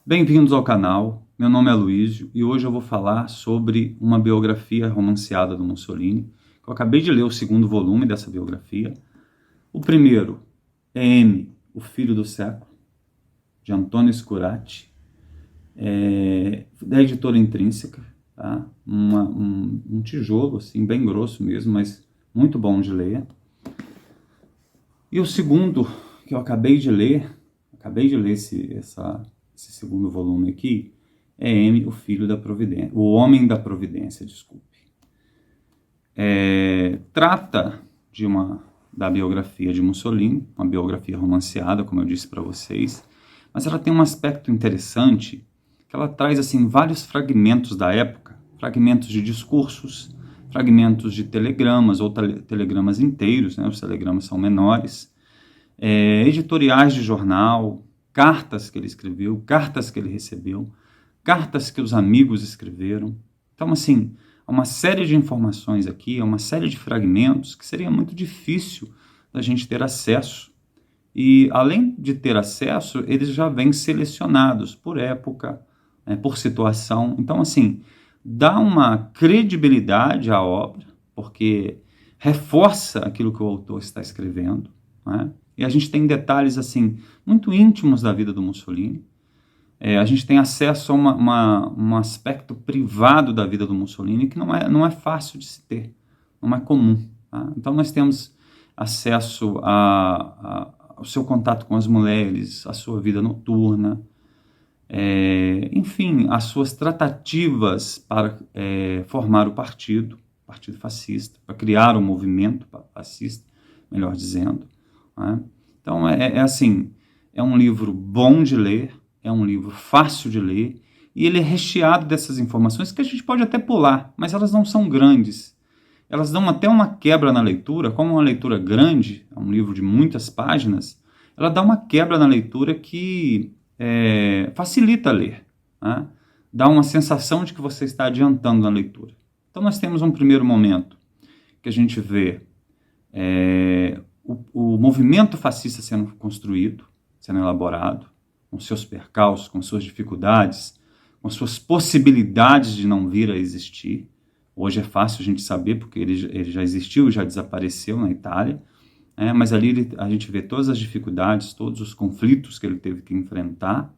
Bem-vindos ao canal, meu nome é Luísio e hoje eu vou falar sobre uma biografia romanceada do Mussolini. Eu acabei de ler o segundo volume dessa biografia. O primeiro é M, o Filho do Século, de Antonio Scurati, da editora Intrínseca, tá? Um tijolo assim, bem grosso mesmo, mas muito bom de ler. E o segundo, que eu acabei de ler esse segundo volume aqui, é M, o Filho da Providência, o Homem da Providência, desculpe. Trata da biografia de Mussolini, uma biografia romanceada, como eu disse para vocês, mas ela tem um aspecto interessante, que ela traz assim vários fragmentos da época, fragmentos de discursos, fragmentos de telegramas, ou telegramas inteiros, né? Os telegramas são menores, editoriais de jornal, cartas que ele escreveu, cartas que ele recebeu, cartas que os amigos escreveram. Então, assim, há uma série de informações aqui, há uma série de fragmentos que seria muito difícil da gente ter acesso. E, além de ter acesso, eles já vêm selecionados por época, por situação. Então, assim, dá uma credibilidade à obra, porque reforça aquilo que o autor está escrevendo, né? E a gente tem detalhes assim muito íntimos da vida do Mussolini. A gente tem acesso a um aspecto privado da vida do Mussolini que não é fácil de se ter, não é comum. Tá? Então nós temos acesso ao seu contato com as mulheres, a sua vida noturna, enfim, as suas tratativas para formar o partido fascista, para criar um movimento fascista, melhor dizendo. Né? Então, assim, é um livro bom de ler, é um livro fácil de ler, e ele é recheado dessas informações que a gente pode até pular, mas elas não são grandes. Elas dão até uma quebra na leitura, como uma leitura grande, é um livro de muitas páginas, ela dá uma quebra na leitura que facilita ler, né? Dá uma sensação de que você está adiantando na leitura. Então, nós temos um primeiro momento que a gente vê o movimento fascista sendo construído, sendo elaborado, com seus percalços, com suas dificuldades, com suas possibilidades de não vir a existir. Hoje é fácil a gente saber, porque ele já existiu, já desapareceu na Itália, mas ali a gente vê todas as dificuldades, todos os conflitos que ele teve que enfrentar.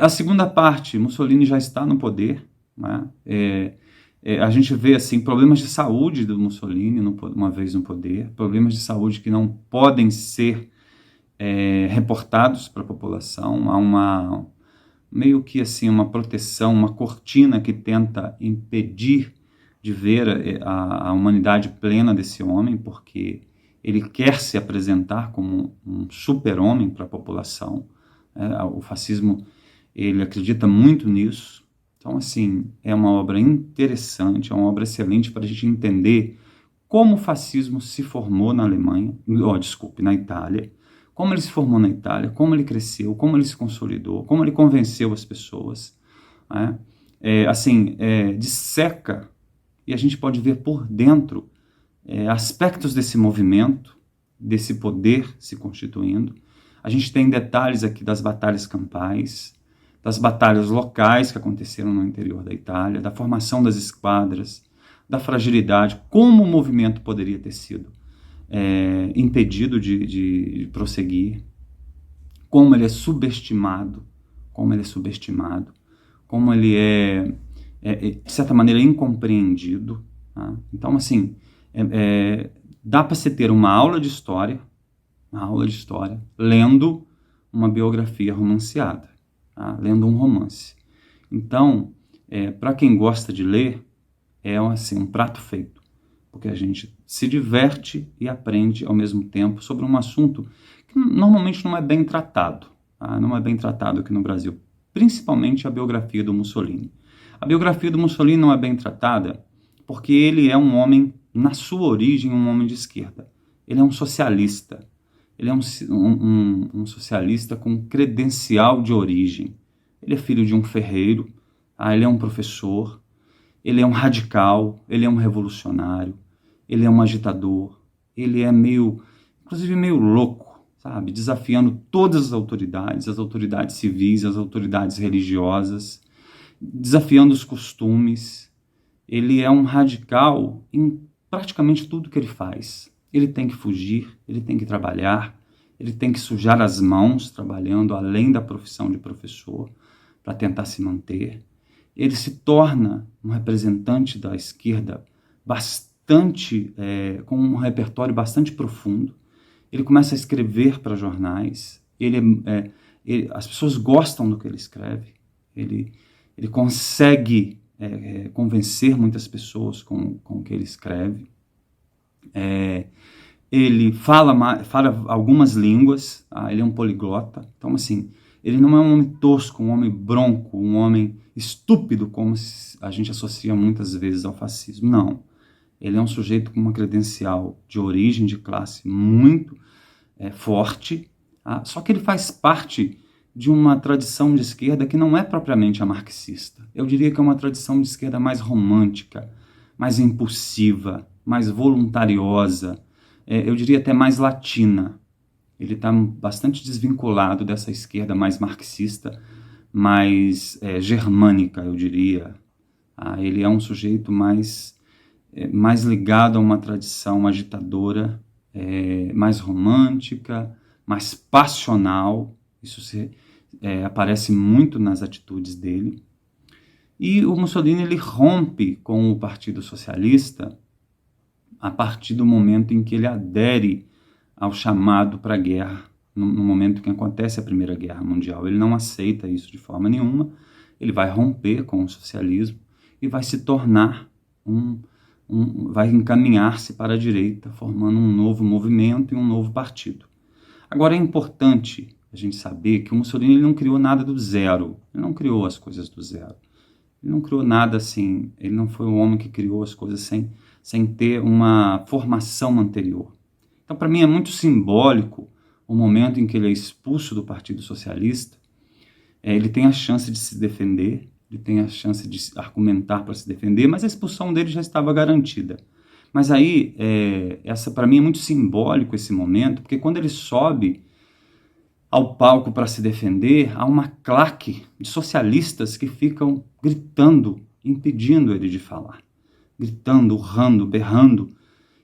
A segunda parte, Mussolini já está no poder, né? A gente vê assim, problemas de saúde do Mussolini, uma vez no poder, problemas de saúde que não podem ser reportados para a população. Há meio que assim, uma proteção, uma cortina que tenta impedir de ver a humanidade plena desse homem, porque ele quer se apresentar como um super-homem para a população. O fascismo, ele acredita muito nisso. Então, assim, é uma obra interessante, é uma obra excelente para a gente entender como o fascismo se formou na na Itália, como ele se formou na Itália, como ele cresceu, como ele se consolidou, como ele convenceu as pessoas, né? Disseca, e a gente pode ver por dentro aspectos desse movimento, desse poder se constituindo. A gente tem detalhes aqui das batalhas campais, das batalhas locais que aconteceram no interior da Itália, da formação das esquadras, da fragilidade, como o movimento poderia ter sido impedido de prosseguir, como ele é subestimado, como ele é, de certa maneira, incompreendido. Tá? Então, assim, dá para se ter uma aula de história, lendo uma biografia romanceada. Tá? Lendo um romance. Então, para quem gosta de ler, é assim, um prato feito, porque a gente se diverte e aprende ao mesmo tempo sobre um assunto que normalmente não é bem tratado, tá? Não é bem tratado aqui no Brasil, principalmente a biografia do Mussolini. A biografia do Mussolini não é bem tratada porque ele é um homem, na sua origem, um homem de esquerda. Ele é um socialista. Ele é um socialista com credencial de origem. Ele é filho de um ferreiro, ele é um professor, ele é um radical, ele é um revolucionário, ele é um agitador, ele é inclusive meio louco, sabe? Desafiando todas as autoridades civis, as autoridades religiosas, desafiando os costumes. Ele é um radical em praticamente tudo que ele faz. Ele tem que fugir, ele tem que trabalhar, ele tem que sujar as mãos trabalhando além da profissão de professor para tentar se manter. Ele se torna um representante da esquerda com um repertório bastante profundo. Ele começa a escrever para jornais, as pessoas gostam do que ele escreve, ele consegue convencer muitas pessoas com o que ele escreve. Ele fala algumas línguas, ele é um poliglota. Então, assim, ele não é um homem tosco, um homem bronco, um homem estúpido, como a gente associa muitas vezes ao fascismo. Não. Ele é um sujeito com uma credencial de origem, de classe muito forte, só que ele faz parte de uma tradição de esquerda que não é propriamente a marxista. Eu diria que é uma tradição de esquerda mais romântica, mais impulsiva, mais voluntariosa, eu diria até mais latina. Ele está bastante desvinculado dessa esquerda mais marxista, mais germânica, eu diria. Ele é um sujeito mais ligado a uma tradição agitadora, mais romântica, mais passional. Isso aparece muito nas atitudes dele. E o Mussolini ele rompe com o Partido Socialista a partir do momento em que ele adere ao chamado para a guerra, no momento que acontece a Primeira Guerra Mundial. Ele não aceita isso de forma nenhuma, ele vai romper com o socialismo e vai se tornar vai encaminhar-se para a direita, formando um novo movimento e um novo partido. Agora é importante a gente saber que o Mussolini ele não criou nada do zero, ele não criou as coisas do zero, ele não criou nada assim, ele não foi um homem que criou as coisas sem ter uma formação anterior. Então, para mim, é muito simbólico o momento em que ele é expulso do Partido Socialista. Ele tem a chance de se defender, ele tem a chance de argumentar para se defender, mas a expulsão dele já estava garantida. Mas aí, para mim, é muito simbólico esse momento, porque quando ele sobe ao palco para se defender, há uma claque de socialistas que ficam gritando, impedindo ele de falar. Gritando, urrando, berrando.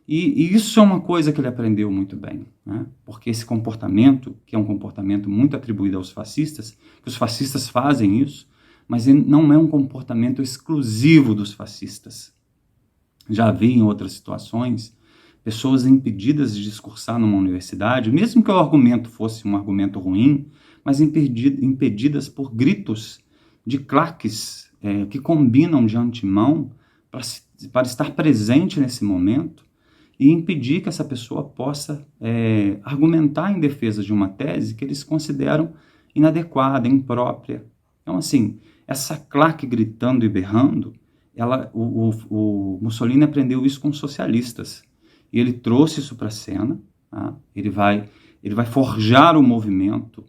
E isso é uma coisa que ele aprendeu muito bem, né? Porque esse comportamento, que é um comportamento muito atribuído aos fascistas, que os fascistas fazem isso, mas ele não é um comportamento exclusivo dos fascistas. Já vi em outras situações pessoas impedidas de discursar numa universidade, mesmo que o argumento fosse um argumento ruim, mas impedidas por gritos de claques que combinam de antemão para estar presente nesse momento e impedir que essa pessoa possa argumentar em defesa de uma tese que eles consideram inadequada, imprópria. Então, assim, essa claque gritando e berrando, o Mussolini aprendeu isso com os socialistas. E ele trouxe isso para a cena. Tá? Ele vai forjar o movimento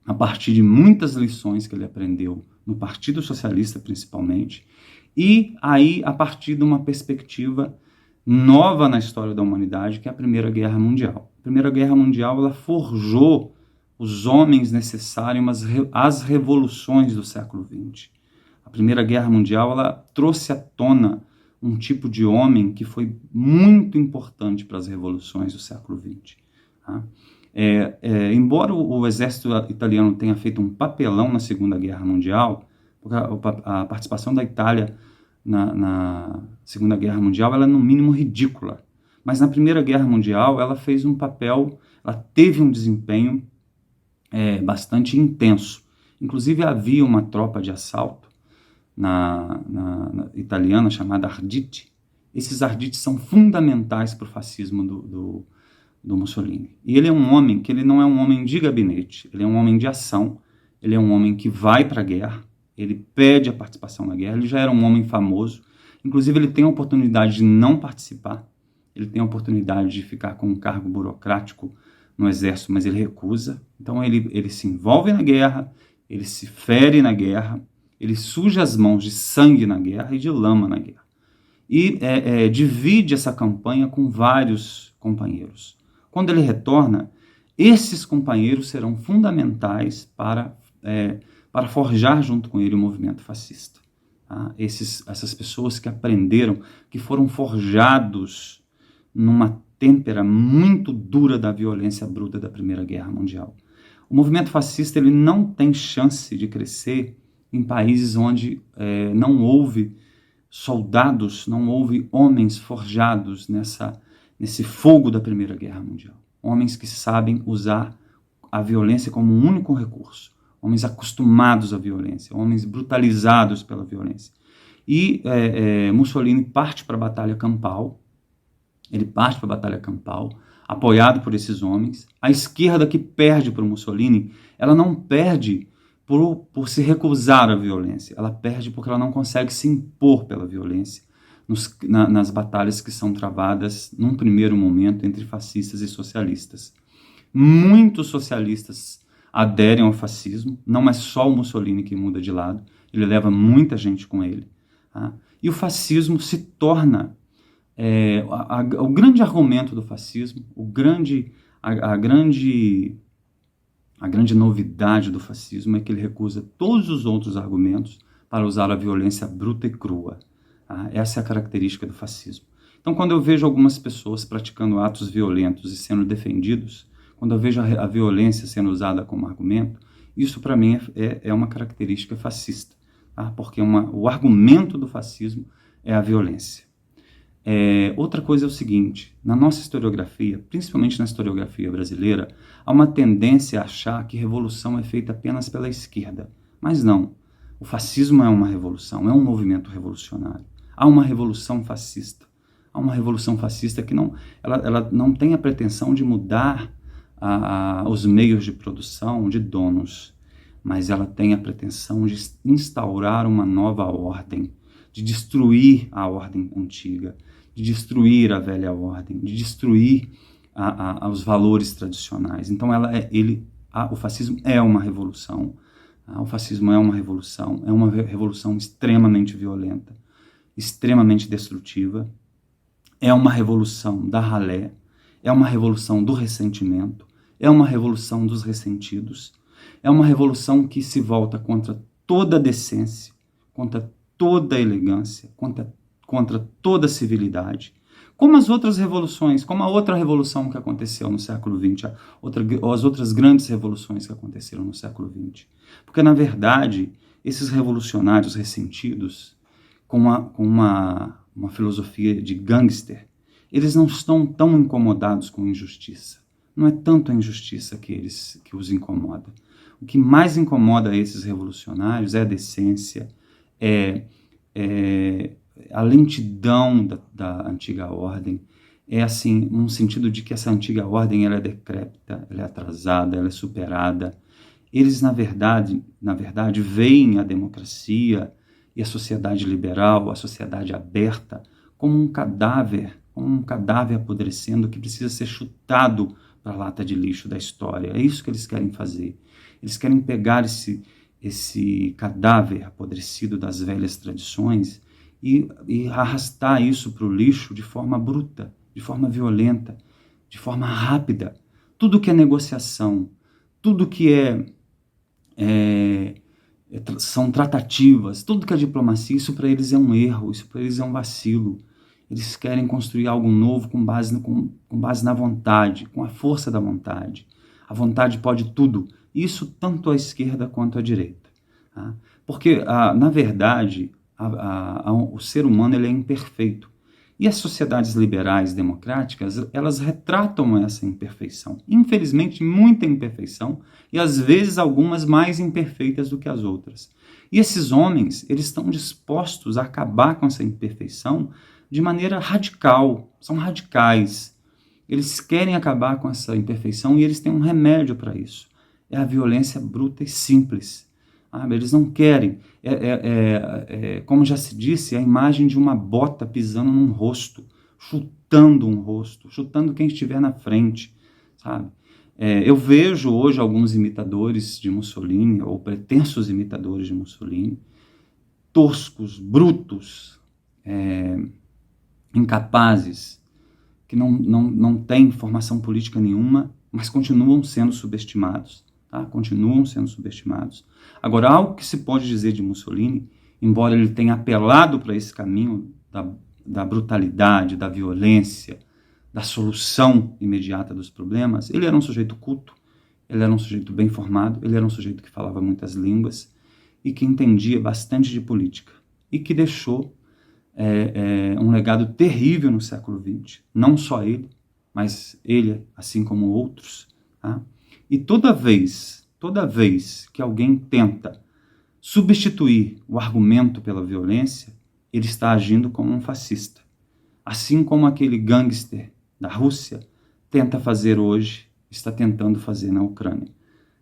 a partir de muitas lições que ele aprendeu no Partido Socialista, principalmente, e aí a partir de uma perspectiva nova na história da humanidade, que é a Primeira Guerra Mundial. A Primeira Guerra Mundial ela forjou os homens necessários às revoluções do século XX. A Primeira Guerra Mundial ela trouxe à tona um tipo de homem que foi muito importante para as revoluções do século XX. Tá? Embora o exército italiano tenha feito um papelão na Segunda Guerra Mundial, porque a participação da Itália na Segunda Guerra Mundial ela é no mínimo ridícula, mas na Primeira Guerra Mundial ela fez um papel, ela teve um desempenho bastante intenso. Inclusive havia uma tropa de assalto na italiana chamada Arditi. Esses Arditi são fundamentais para o fascismo do Mussolini. E ele é um homem que ele não é um homem de gabinete, ele é um homem de ação, ele é um homem que vai para a guerra, ele pede a participação na guerra, ele já era um homem famoso, inclusive ele tem a oportunidade de não participar, ele tem a oportunidade de ficar com um cargo burocrático no exército, mas ele recusa. Então ele se envolve na guerra, ele se fere na guerra, ele suja as mãos de sangue na guerra e de lama na guerra. E divide essa campanha com vários companheiros. Quando ele retorna, esses companheiros serão fundamentais para forjar junto com ele o movimento fascista. Tá? Essas pessoas que aprenderam, que foram forjados numa têmpera muito dura da violência bruta da Primeira Guerra Mundial. O movimento fascista ele não tem chance de crescer em países onde não houve soldados, não houve homens forjados nesse fogo da Primeira Guerra Mundial. Homens que sabem usar a violência como um único recurso. Homens acostumados à violência, homens brutalizados pela violência. E Mussolini parte para a Batalha Campal, apoiado por esses homens. A esquerda que perde para o Mussolini, ela não perde por se recusar à violência, ela perde porque ela não consegue se impor pela violência nas batalhas que são travadas num primeiro momento entre fascistas e socialistas. Muitos socialistas aderem ao fascismo, não é só o Mussolini que muda de lado, ele leva muita gente com ele. Tá? E o fascismo se torna o grande argumento do fascismo, a grande novidade do fascismo é que ele recusa todos os outros argumentos para usar a violência bruta e crua. Tá? Essa é a característica do fascismo. Então, quando eu vejo algumas pessoas praticando atos violentos e sendo defendidos, quando eu vejo a violência sendo usada como argumento, isso para mim é uma característica fascista, tá? Porque o argumento do fascismo é a violência. Outra coisa é o seguinte, na nossa historiografia, principalmente na historiografia brasileira, há uma tendência a achar que revolução é feita apenas pela esquerda. Mas não, o fascismo é uma revolução, é um movimento revolucionário. Há uma revolução fascista. Há uma revolução fascista que ela não tem a pretensão de mudar os meios de produção de donos, mas ela tem a pretensão de instaurar uma nova ordem, de destruir a ordem antiga, de destruir a velha ordem, de destruir os valores tradicionais. Então o fascismo é uma revolução. O fascismo é uma revolução extremamente violenta, extremamente destrutiva. É uma revolução da ralé, é uma revolução do ressentimento, é uma revolução dos ressentidos, é uma revolução que se volta contra toda a decência, contra toda a elegância, contra toda a civilidade, como as outras revoluções, como a outra revolução que aconteceu no século XX, as outras grandes revoluções que aconteceram no século XX. Porque, na verdade, esses revolucionários ressentidos, com uma filosofia de gangster, eles não estão tão incomodados com injustiça. Não é tanto a injustiça que os incomoda. O que mais incomoda esses revolucionários é a decência, a lentidão da antiga ordem, assim, num sentido de que essa antiga ordem ela é decrépita, ela é atrasada, ela é superada. Eles, na verdade, veem a democracia e a sociedade liberal, a sociedade aberta, como um cadáver apodrecendo que precisa ser chutado para a lata de lixo da história. É isso que eles querem fazer. Eles querem pegar esse cadáver apodrecido das velhas tradições e arrastar isso para o lixo de forma bruta, de forma violenta, de forma rápida. Tudo que é negociação, tudo que são tratativas, tudo que é diplomacia, isso para eles é um erro, isso para eles é um vacilo. Eles querem construir algo novo com base na vontade, com a força da vontade. A vontade pode tudo. Isso tanto à esquerda quanto à direita. Tá? Porque, na verdade, o ser humano ele é imperfeito. E as sociedades liberais democráticas, elas retratam essa imperfeição. Infelizmente, muita imperfeição, e às vezes algumas mais imperfeitas do que as outras. E esses homens, eles estão dispostos a acabar com essa imperfeição de maneira radical, são radicais. Eles querem acabar com essa imperfeição e eles têm um remédio para isso. É a violência bruta e simples. Eles não querem. Como já se disse, a imagem de uma bota pisando num rosto, chutando um rosto, chutando quem estiver na frente. Sabe? Eu vejo hoje alguns imitadores de Mussolini, ou pretensos imitadores de Mussolini, toscos, brutos, incapazes, que não têm formação política nenhuma, mas continuam sendo subestimados, tá? Continuam sendo subestimados. Agora, algo que se pode dizer de Mussolini, embora ele tenha apelado para esse caminho da brutalidade, da violência, da solução imediata dos problemas, ele era um sujeito culto, ele era um sujeito bem formado, ele era um sujeito que falava muitas línguas e que entendia bastante de política e que deixou um legado terrível no século XX. Não só ele, mas ele, assim como outros. Tá? E toda vez que alguém tenta substituir o argumento pela violência, ele está agindo como um fascista. Assim como aquele gangster da Rússia tenta fazer hoje, está tentando fazer na Ucrânia.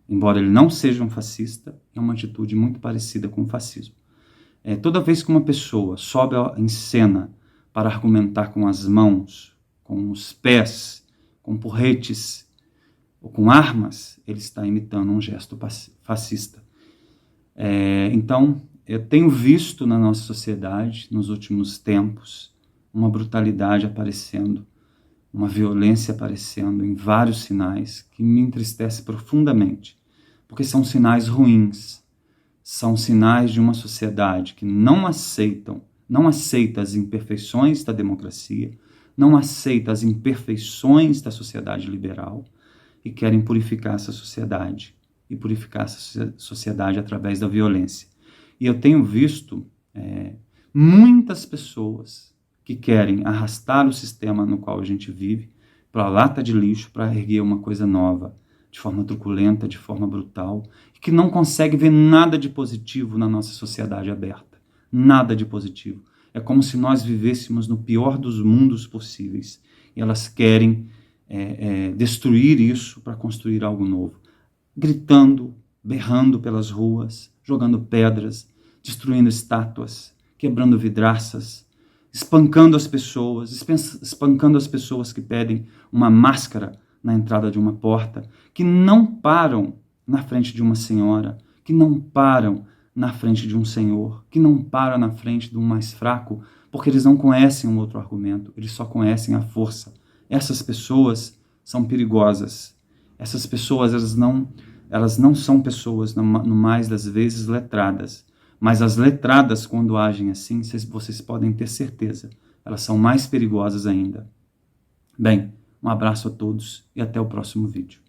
Embora ele não seja um fascista, é uma atitude muito parecida com o fascismo. Toda vez que uma pessoa sobe em cena para argumentar com as mãos, com os pés, com porretes ou com armas, ele está imitando um gesto fascista. Então, eu tenho visto na nossa sociedade, nos últimos tempos, uma brutalidade aparecendo, uma violência aparecendo em vários sinais que me entristece profundamente, porque são sinais ruins, são sinais de uma sociedade que não aceita as imperfeições da democracia, não aceita as imperfeições da sociedade liberal e querem purificar essa sociedade, e purificar essa sociedade através da violência. E eu tenho visto muitas pessoas que querem arrastar o sistema no qual a gente vive para a lata de lixo, para erguer uma coisa nova, de forma truculenta, de forma brutal, e que não consegue ver nada de positivo na nossa sociedade aberta. Nada de positivo. É como se nós vivêssemos no pior dos mundos possíveis. E elas querem destruir isso para construir algo novo. Gritando, berrando pelas ruas, jogando pedras, destruindo estátuas, quebrando vidraças, espancando as pessoas que pedem uma máscara na entrada de uma porta, que não param na frente de uma senhora, que não param na frente de um senhor, que não param na frente de um mais fraco, porque eles não conhecem um outro argumento, eles só conhecem a força. Essas pessoas são perigosas. Essas pessoas, elas não são pessoas, no mais das vezes, letradas. Mas as letradas, quando agem assim, vocês podem ter certeza, elas são mais perigosas ainda. Bem, um abraço a todos e até o próximo vídeo.